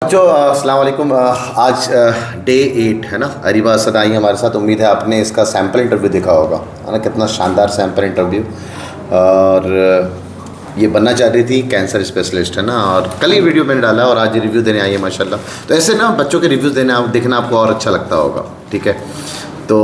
बच्चों अस्सलाम वालेकुम। आज डे 8 है ना। अरीबा असद आई हमारे साथ। उम्मीद है आपने इसका सैम्पल इंटरव्यू देखा होगा, है ना। कितना शानदार सैम्पल इंटरव्यू। और ये बनना चाह रही थी कैंसर स्पेशलिस्ट, है ना। और कल ही वीडियो मैंने डाला और आज रिव्यू देने आई है माशाल्लाह। तो ऐसे ना बच्चों के रिव्यूज़ देने आप देखना आपको और अच्छा लगता होगा, ठीक है। तो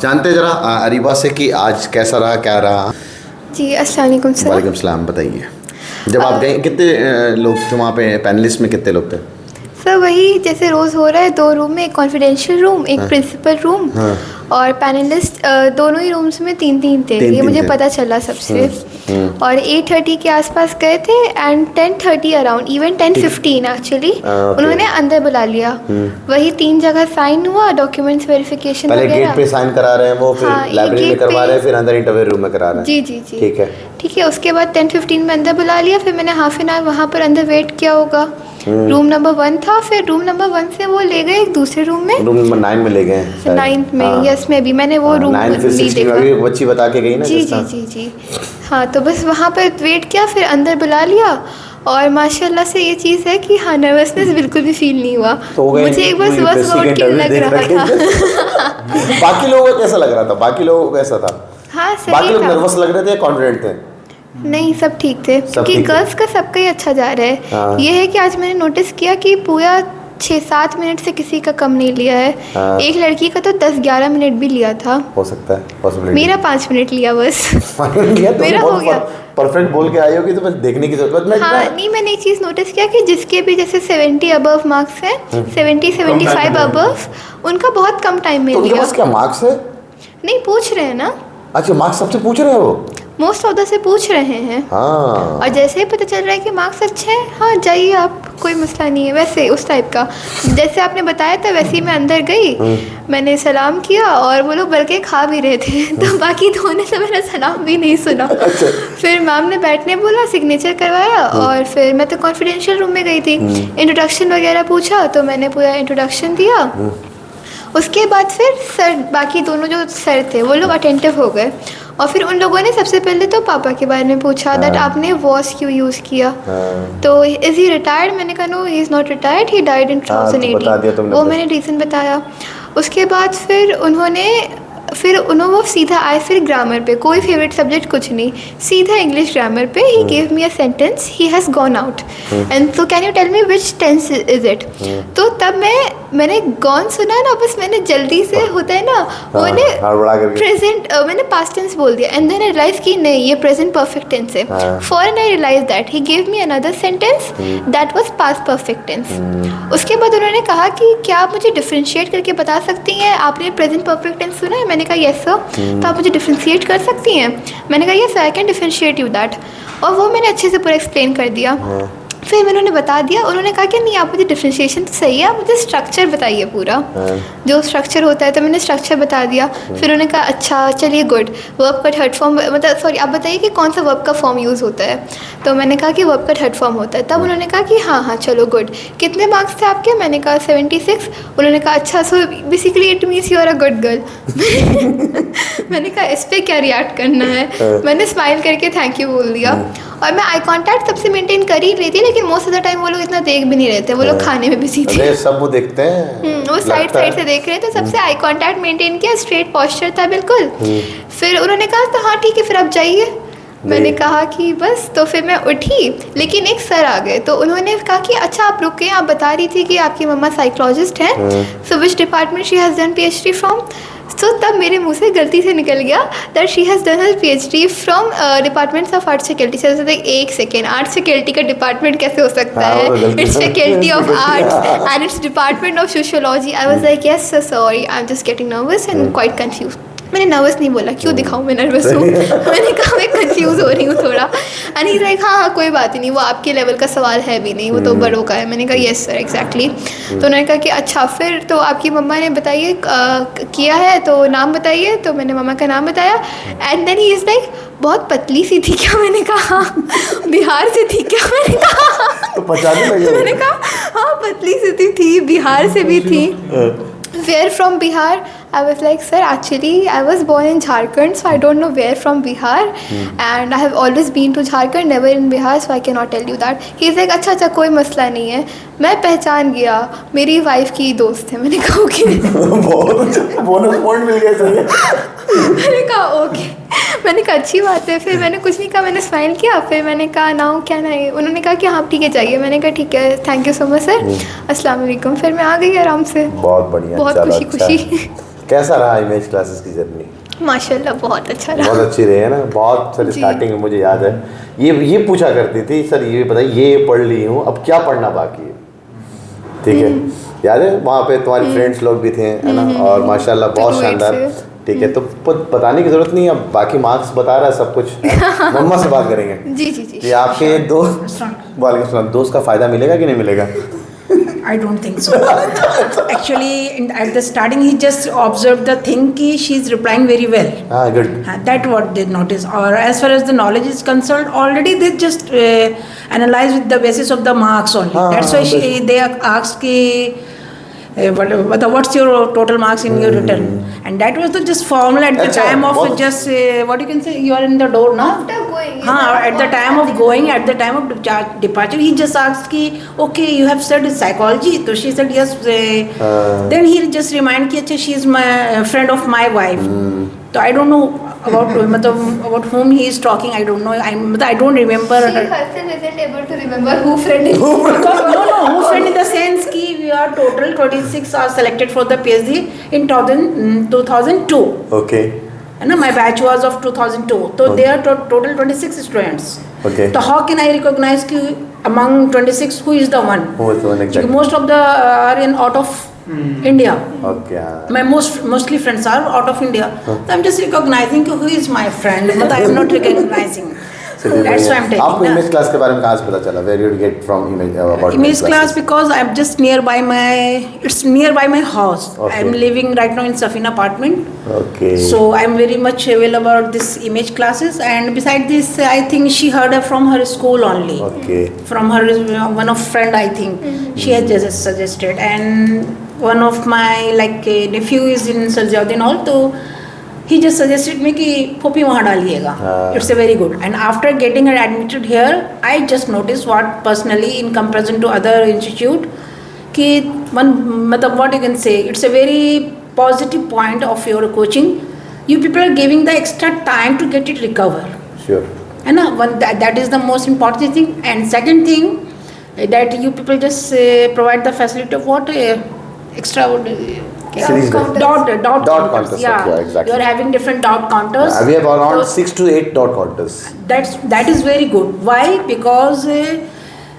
जानते ज़रा अरीबा से कि आज कैसा रहा, क्या रहा। जी अस्सलाम वालेकुम सर। वालेकुम सलाम। बताइए, जब आप गए कितने लोग थे वहाँ पे, पैनलिस्ट में कितने लोग थे? सर वही जैसे रोज़ हो रहा है, 2 रूम में, एक कॉन्फिडेंशियल रूम, एक प्रिंसिपल रूम और पैनलिस्ट दोनों ही रूम्स में 3-3 थे। ये मुझे पता चला सबसे। और 8:30 के आसपास गए थे एंड 10:30 अराउंड, इवन 10:15 एक्चुअली उन्होंने अंदर बुला लिया। वही 3 जगह साइन हुआ, डॉक्यूमेंट्स वेरिफिकेशन पहले गेट पे साइन करा रहे हैं वो, फिर लाइब्रेरी में करवा रहे हैं, फिर अंदर इंटरव्यू रूम में करा रहे हैं। जी जी जी, ठीक है। उसके बाद 10:15 में अंदर बुला लिया। फिर मैंने हाफ एन आवर वहाँ पर अंदर वेट किया होगा। रूम नंबर 1 था, फिर रूम नंबर 1 से वो ले गए एक दूसरे रूम में, रूम नंबर 9 में ले गए। 9 में, यस में भी मैंने वो रूम नहीं देखा। बच्ची बता के गई ना। जी जी जी जी, हाँ। तो बस वहाँ पर वेट किया, फिर अंदर बुला लिया। और माशाल्लाह से ये चीज़ है कि हाँ, नर्वसनेस बिल्कुल भी फील नहीं हुआ। तो मुझे एक बार सुबह सुबह उठ के लग रहा था। बाकी लोगों को कैसा लग रहा था? बाकी लोगों को कैसा था? हाँ सही बाकी लोग था। नर्वस लग रहे थे, कॉन्फिडेंट थे? नहीं, सब ठीक थे, क्योंकि गर्ल्स का सबका ही अच्छा जा रहा है। हाँ। ये है कि आज मैंने नोटिस किया कि पूरा 6-7 मिनट से किसी का कम नहीं लिया है। हाँ। एक लड़की का तो 10-11 मिनट भी लिया था। हो सकता है, पॉसिबिलिटी। मेरा 5 मिनट लिया बस। मेरा हो गया। परफेक्ट बोल के आई होगी तो बस देखने की जरूरत नहीं। हाँ, नहीं, मैंने एक चीज़ नोटिस किया कि जिसके भी जैसे 70 अबव मार्क्स हैं, 70-75 अबव, उनका बहुत कम टाइम में लिया। क्या मार्क्स है? नहीं, पूछ रहे हैं ना। अच्छा, मार्क्स सबसे पूछ रहे हैं वो? मोस्ट ऑफ द से पूछ रहे हैं। हाँ। और जैसे ही पता चल रहा है कि मार्क्स अच्छे हैं, हाँ जाइए आप, कोई मसला नहीं है। वैसे उस टाइप का जैसे आपने बताया था वैसे ही मैं अंदर गई, मैंने सलाम किया और वो लोग बल्कि खा भी रहे थे। तो बाकी दो ने तो मेरा सलाम भी नहीं सुना। अच्छा। फिर मैम ने बैठने बोला, सिग्नेचर करवाया और फिर मैं तो कॉन्फिडेंशियल रूम में गई थी। इंट्रोडक्शन वगैरह पूछा तो मैंने पूरा इंट्रोडक्शन दिया। उसके बाद फिर सर, बाकी दोनों जो सर थे वो लोग अटेंटिव हो गए। और फिर उन लोगों ने सबसे पहले तो पापा के बारे में पूछा, दैट आपने वॉस क्यों यूज़ किया। तो इज़ ही रिटायर्ड? मैंने कहा no, he is not retired, he died in 2018। वो मैंने रीज़न बताया। उसके बाद फिर उन्होंने वो सीधा आए फिर ग्रामर पे, कोई फेवरेट सब्जेक्ट कुछ नहीं, सीधा इंग्लिश ग्रामर पे। He give me a sentence, he has gone out and so can you tell me which tense is it. तो तब मैंने गॉन सुना ना, बस मैंने जल्दी से होता है ना वो ने प्रेजेंट, मैंने पास्ट टेंस बोल दिया एंड देन आई रियलाइज कि नहीं, ये प्रेजेंट परफेक्ट टेंस है। फॉरन I realize that he give me another sentence that was past perfect tense. उसके बाद उन्होंने कहा कि क्या आप मुझे डिफ्रेंशिएट करके बता सकती हैं, आपने प्रेजेंट परफेक्ट टेंस सुना है? मैंने कहा यस सर। तो आप मुझे डिफ्रेंशिएट कर सकती हैं? मैंने कहा yes I can differentiate you that. और वो मैंने अच्छे से पूरा एक्सप्लेन कर दिया। फिर मैंने उन्हें बता दिया। उन्होंने कहा कि नहीं, आप मुझे डिफ्रेंशिएशन तो सही है, आप मुझे स्ट्रक्चर बताइए पूरा, जो स्ट्रक्चर होता है। तो मैंने स्ट्रक्चर बता दिया। फिर उन्होंने कहा अच्छा चलिए गुड, वर्ब का थर्ड फॉर्म, मतलब सॉरी आप बताइए कि कौन सा वर्ब का फॉर्म यूज़ होता है। तो मैंने कहा कि वर्ब का थर्ड फॉर्म होता है। तब उन्होंने कहा कि हाँ हाँ चलो गुड, कितने मार्क्स थे आपके? मैंने कहा 76। उन्होंने कहा अच्छा, so basically it means you are a good girl. मैंने कहा इस पर क्या रिएक्ट करना है? मैंने स्माइल करके थैंक यू बोल दिया। और मैं आई कांटेक्ट सबसे मेंटेन कर ही रही थी, लेकिन मोस्ट ऑफ द टाइम वो लोग इतना देख भी नहीं रहे थे, वो लोग खाने में बिजी थे। अरे सब वो देखते हैं, वो साइड से देख रहे थे। सबसे आई कांटेक्ट मेंटेन किया, स्ट्रेट पोस्चर था बिल्कुल। फिर उन्होंने कहा तो हाँ ठीक है, फिर आप जाइए। मैंने कहा कि बस। तो फिर मैं उठी, लेकिन एक सर आ गए। तो उन्होंने कहा कि अच्छा आप रुके, आप बता रही थी कि आपकी मम्मा साइकोलॉजिस्ट हैं, so which department she has done PhD from. So तब मेरे मुंह से गलती से निकल गया that she has done her PhD from departments of arts faculty. से एक सेकेंड, आर्ट्स फैकल्टी का डिपार्टमेंट कैसे हो सकता है? It's faculty of arts and it's department of sociology. I was like yes sir, sorry, I am just getting nervous and quite confuse. मैंने nervous नहीं बोला, क्यों दिखाऊं मैं नर्वस हूँ। मैंने कहा मैं कंफ्यूज हो रही हूँ थोड़ा। एंड ही लाइक हाँ कोई बात ही नहीं, वो आपके लेवल का सवाल है भी नहीं, वो तो बड़ों का है। मैंने कहा यस सर एग्जैक्टली। तो उन्होंने कहा कि अच्छा फिर तो आपकी मम्मा ने बताइए किया है तो नाम बताइए। तो मैंने मम्मा का नाम बताया and then he is like बहुत पतली सी थी क्या? मैंने कहा बिहार से थी क्या? मैंने कहा तो पहचाने लगे? मैंने कहा हाँ पतली सी थी, बिहार से भी थी। Where from Bihar? I was like, sir, actually I was born in Jharkhand, so I don't know where from Bihar, and I have always been to Jharkhand, never in Bihar, so I cannot tell you that. He's like, अच्छा कोई मसला नहीं है. मैं पहचान गया, मेरी wife की दोस्त है. मैंने कहा ओके. बोनस पॉइंट मिल गया सही. मैंने कहा ओके. मैंने कहा अच्छी बात है. फिर मैंने कुछ नहीं कहा, मैंने स्माइल किया. फिर मैंने कहा नाउ क्या ना है. उन्होंने कहा कि हाँ ठीक है जाइए. मैंने कहा ठीक है, thank you so much sir, अस्सलाम वालेकुम. फिर मैं आ गई आराम से. बहुत बढ़िया. बहुत चलो, खुशी अच्छा. खुशी. कैसा रहा इमेज क्लासेस की जर्नी? माशाल्लाह बहुत अच्छा रहा. बहुत अच्छी रही है ना. बहुत सर जी. स्टार्टिंग में मुझे याद है ये पूछा करती थी, सर ये बताइए ये पढ़ ली हूँ, अब क्या पढ़ना बाकी है. ठीक है, याद है वहाँ पे तुम्हारे फ्रेंड्स लोग भी थे, है ना, और माशाल्लाह बहुत शानदार. ठीक है, तो बताने की ज़रूरत नहीं, अब बाकी मार्क्स बता रहा है सब कुछ. मम्मा से बात करेंगे. जी जी जी. कि आपके वालेकुम सलाम दोस्त का फ़ायदा मिलेगा कि नहीं मिलेगा? I don't think so. Actually, at the starting, he just observed the thing कि she is replying very well. हाँ, good. That what they notice. Or as far as the knowledge is concerned, already they just analyze with the basis of the marks only. That's why they asked कि what's your total marks in your return, and that was the just formula at the time of just what you can say, you are in the door now. After going. At the time of going, at the time of departure, he just asked ki okay you have studied psychology, so she said yes. Then he just reminded ki acha she is my friend of my wife. So I don't know about whom he is talking. I don't know. I don't remember. She herself isn't able to remember who friend is. Who friend in the sense ki we are total 26 are selected for the PhD in 2002. Okay. And my batch was of 2002. So there are total 26 students. Okay. So how can I recognize ki among 26 who is the one? Who is the one exactly? Most of the are out of India. Okay. My mostly friends are out of India. So I'm just recognizing who is my friend, but I am not recognizing. That's why I'm taking. आपको image class के बारे में कहाँ से पता चला? Where did you get from image class? Because I'm just nearby it's nearby my house. Okay. I'm living right now in Safina apartment. Okay. So I'm very much aware about this image classes, and beside this, I think she heard from her school only. Okay. From her one of friend, I think she has just suggested, and one of my nephew is in Sarjaudin also. He just suggested me कि पोपी वहाँ डालिएगा. It's a very good. And after getting her admitted here, I just noticed what personally in comparison to other institute कि what you can say, it's a very positive point of your coaching. You people are giving the extra time to get it recover. Sure. And that is the most important thing. And second thing, that you people just provide the facility of what extra dot counters. Yeah, exactly. You are having different dot counters. We have around 6 to 8 dot counters. That is very good. Why? Because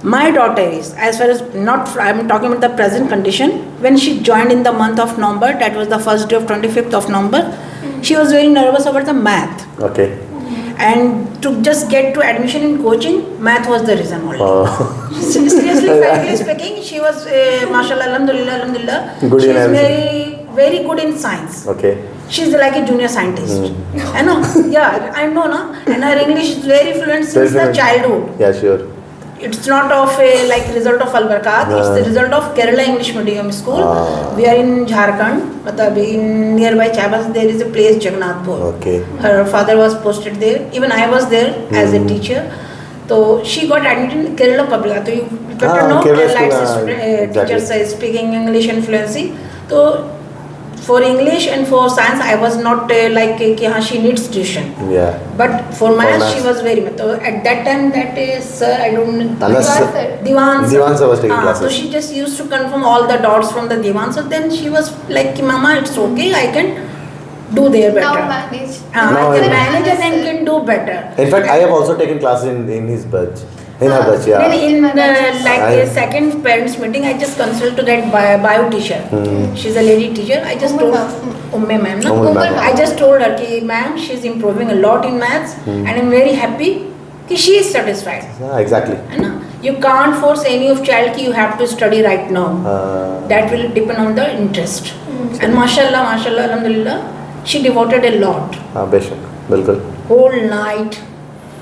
my daughter is, as far as I'm talking about the present condition. When she joined in the month of November, that was the first day of 25th of November. She was very nervous about the math. Okay. And to just get to admission in coaching, math was the reason only. Seriously, frankly speaking, she was, mashallah, alhamdulillah, good she in is very, very good in science. Okay. She's like a junior scientist. I know, yeah, I know, na? And her English is very fluent since the childhood. Yeah, sure. It's not of a result of Al-Barakat, it's the result of Kerala English Medium School. We are in Jharkhand, in nearby Chabas, there is a place Jagannathpur. Okay. Her father was posted there, even I was there as a teacher. So she got admitted in Kerala Public. So you better know teachers speaking English and fluency. So for English and for science, I was not she needs tuition. Yeah. But for maths, she was very much. So at that time, sir, I don't know. Diwan sir was taking classes. So she just used to confirm all the dots from the Diwan. So then she was like, Mama, it's okay, I can do there better. Now manage. I can manage and can do better. In fact, I have also taken classes in his batch. In her batch, yeah. Then in the second parents meeting, I just consulted that bio teacher. She's a lady teacher. I just told Umme ma'am. I just told her कि ma'am, she's improving a lot in maths, and I'm very happy कि she is satisfied. Yeah, exactly. You can't force any of child कि you have to study right now. That will depend on the interest. And mashallah, alhamdulillah, she devoted a lot. बेशक, बिल्कुल. Whole night.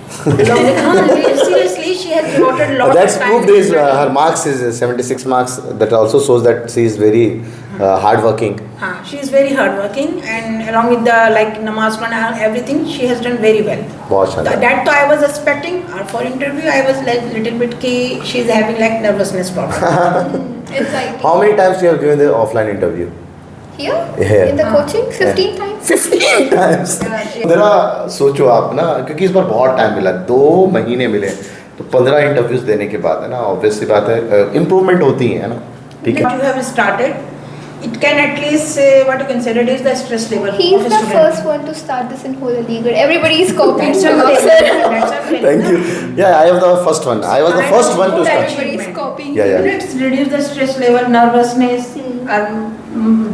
Seriously, she has devoted a lot That's of time. proof to is study. her marks is 76 marks. That also shows that she is very hardworking. She is very hardworking, and along with the like namaz and everything, she has done very well. बहुत शानदार. That I was expecting. For interview, I was like little bit ki she is having like nervousness problem. Anxiety. How many times you have given the offline interview? Here? Yeah. In the coaching? 15 times? 15 times. जरा सोचो आप ना, क्योंकि इस बार बहुत time मिला, 2 महीने मिले, तो 15 इंटरव्यूज देने के बाद है ना, ऑब्वियस सी बात है, इम्प्रूवमेंट होती है ना, ठीक है. You have started. It can at least what you can say reduce the stress level He's of a the student. first one to start this in whole league. Everybody is copying That's him. unfair. That's unfair. Thank you. Yeah, I was the first one. I was the first one to start. Everybody is copying. Yeah, yeah. Let's reduce the stress level, nervousness.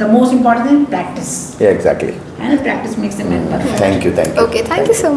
The most important thing, practice. Yeah, exactly. And practice makes the man perfect. Thank you. Okay, thank you so much.